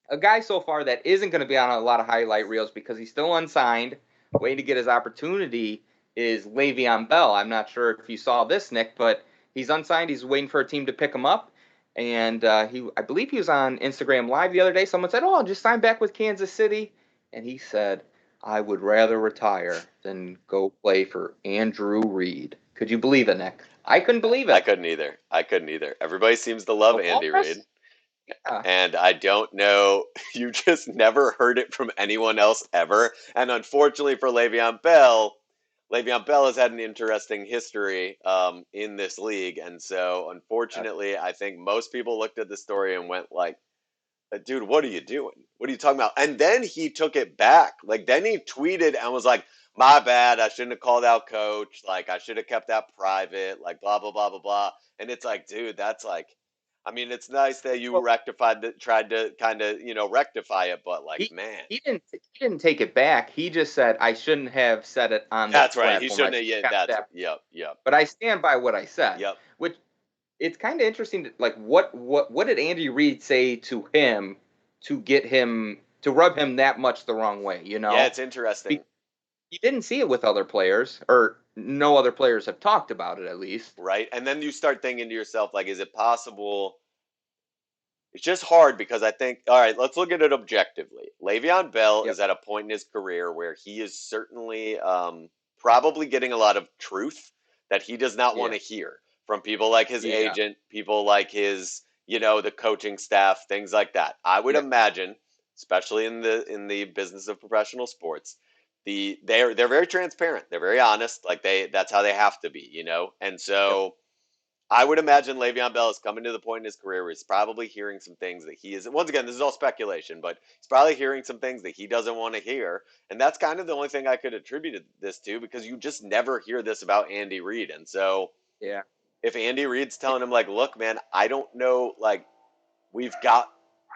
a guy so far that isn't going to be on a lot of highlight reels because he's still unsigned, waiting to get his opportunity, is Le'Veon Bell. I'm not sure if you saw this, Nick, but he's unsigned. He's waiting for a team to pick him up. And I believe he was on Instagram Live the other day. Someone said, "Oh, I'll just sign back with Kansas City," and he said, "I would rather retire than go play for Andrew Reid." Could you believe it, Nick? I couldn't believe I it. couldn't either. I couldn't either. Everybody seems to love The Andy Reid, walrus? Yeah. and I don't know. You just never heard it from anyone else ever. And unfortunately for Le'Veon Bell has had an interesting history in this league, and so unfortunately, I think most people looked at the story and went like, dude, what are you doing? What are you talking about? And then he took it back. Like, then he tweeted and was like, my bad. I shouldn't have called out coach. Like, I should have kept that private. Like, blah, blah, blah, blah, blah. And it's like, dude, that's like, I mean, it's nice that you Well, rectified that, tried to kind of, rectify it, but like, he man, he didn't take it back. He just said I shouldn't have said it on this that's right. He platform. I shouldn't should have, yeah, have kept that's, that. yep, yep, But I stand by what I said. yep. Which it's kind of interesting. Like what did Andy Reid say to him to get him to rub him that much the wrong way? You Yeah, know, it's interesting, Be- you didn't see it with other players, or no other players have talked about it at least. right? And then you start thinking to yourself, like, is it possible? It's just hard because I think, all right, let's look at it objectively. Le'Veon Bell Yep. is at a point in his career where he is certainly probably getting a lot of truth that he does not want Yeah. to hear from people like his Yeah. agent, people like his, the coaching staff, things like that. I would Yeah. imagine, especially in the business of professional sports, they're very transparent. They're very honest. Like that's how they have to be. And Yep. so I would imagine Le'Veon Bell is coming to the point in his career where he's probably hearing some things that he is. Once again, this is all speculation, but he's probably hearing some things that he doesn't want to hear, and that's kind of the only thing I could attribute this to because you just never hear this about Andy Reid. And so, Yeah. if Andy Reid's telling him like, "Look, man, I don't know, like, we've got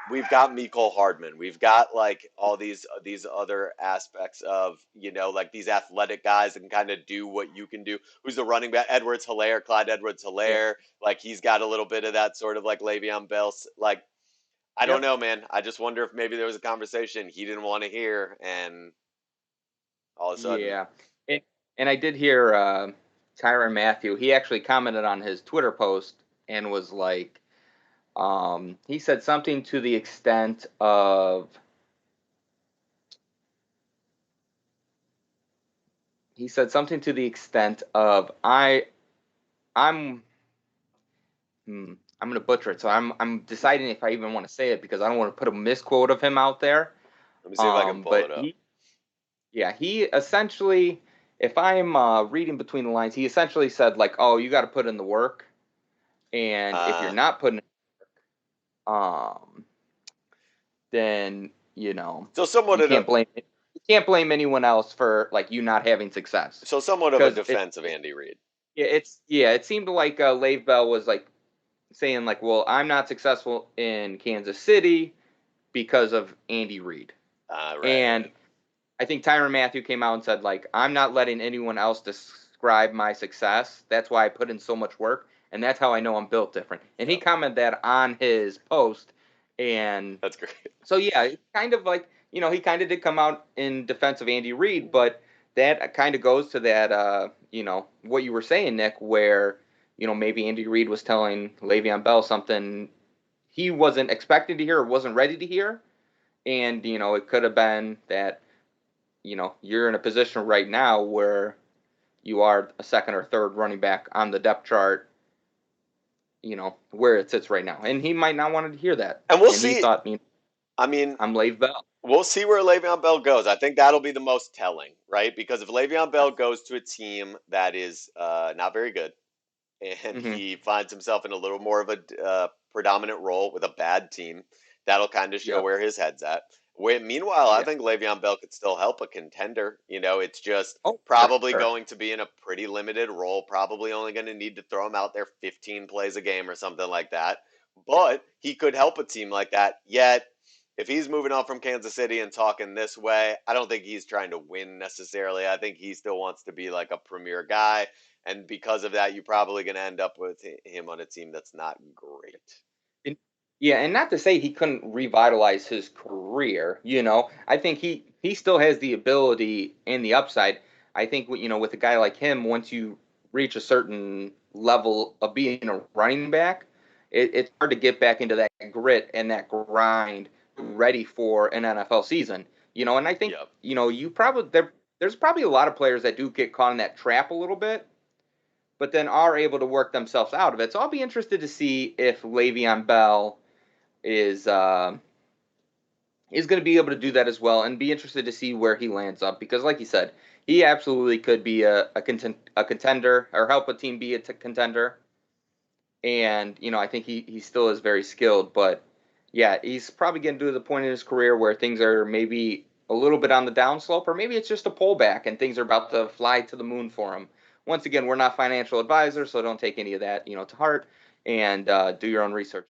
we've got Mecole Hardman. We've got like all these other aspects of like these athletic guys that can kind of do what you can do. Who's the running back? Clyde Edwards Yeah. Hilaire. Like he's got a little bit of that sort of like Le'Veon Bell. Like I don't Yep. know, man. I just wonder if maybe there was a conversation he didn't want to hear, and all of a sudden, Yeah. And, and I did hear Tyron Matthew. He actually commented on his Twitter post and was like, he said something to the extent of I'm I'm gonna butcher it, so I'm deciding if I even want to say it because I don't want to put a misquote of him out there. let me see if I can pull But it up. he essentially, if I'm reading between the lines, he essentially said like, "Oh, you got to put in the work, and if you're Uh, not putting, um, then so somewhat you of a can't blame anyone else for like you not having success." so somewhat of a Because defense of Andy Reid. it seemed like Le'Veon Bell was like saying like, "Well, I'm not successful in Kansas City because of Andy Reid," Right, and right. I think Tyron Matthew came out and said like, "I'm not letting anyone else describe my success. That's why I put in so much work, and that's how I know I'm built different." And he Yep, commented that on his post, and that's great. so yeah, it's kind of like he kind of did come out in defense of Andy Reid, but that kind of goes to that what you were saying, Nick, where maybe Andy Reid was telling Le'Veon Bell something he wasn't expecting to hear or wasn't ready to hear, and it could have been that you're in a position right now where you are a second or third running back on the depth chart, where it sits right now, and he might not wanted to hear that, And we'll and he see. thought, I mean, I'm Le'Veon Bell. we'll see where Le'Veon Bell goes. I think that'll be the most telling, right? Because if Le'Veon Bell goes to a team that is not very good, and Mm-hmm. he finds himself in a little more of a predominant role with a bad team, that'll kind of show Yep. where his head's at. Meanwhile, I Yeah. think Le'Veon Bell could still help a contender. It's just Oh, for probably sure. going to be in a pretty limited role, probably only going to need to throw him out there 15 plays a game or something like that. But he could help a team like that. Yet, if he's moving on from Kansas City and talking this way, I don't think he's trying to win necessarily. I think he still wants to be like a premier guy, and because of that, you're probably going to end up with him on a team that's not great. Yeah, and not to say he couldn't revitalize his career, I think he still has the ability and the upside. I think with a guy like him, once you reach a certain level of being a running back, it's hard to get back into that grit and that grind ready for an NFL season. And I think, Yep. you probably there's probably a lot of players that do get caught in that trap a little bit, but then are able to work themselves out of it. So I'll be interested to see if Le'Veon Bell is is going to be able to do that as well, and be interested to see where he lands up, because, like you said, he absolutely could be a contender, or help a team be a contender. And I think he still is very skilled, but yeah, he's probably getting to the point in his career where things are maybe a little bit on the downslope, or maybe it's just a pullback and things are about to fly to the moon for him. Once again, we're not financial advisors, so don't take any of that to heart, and do your own research.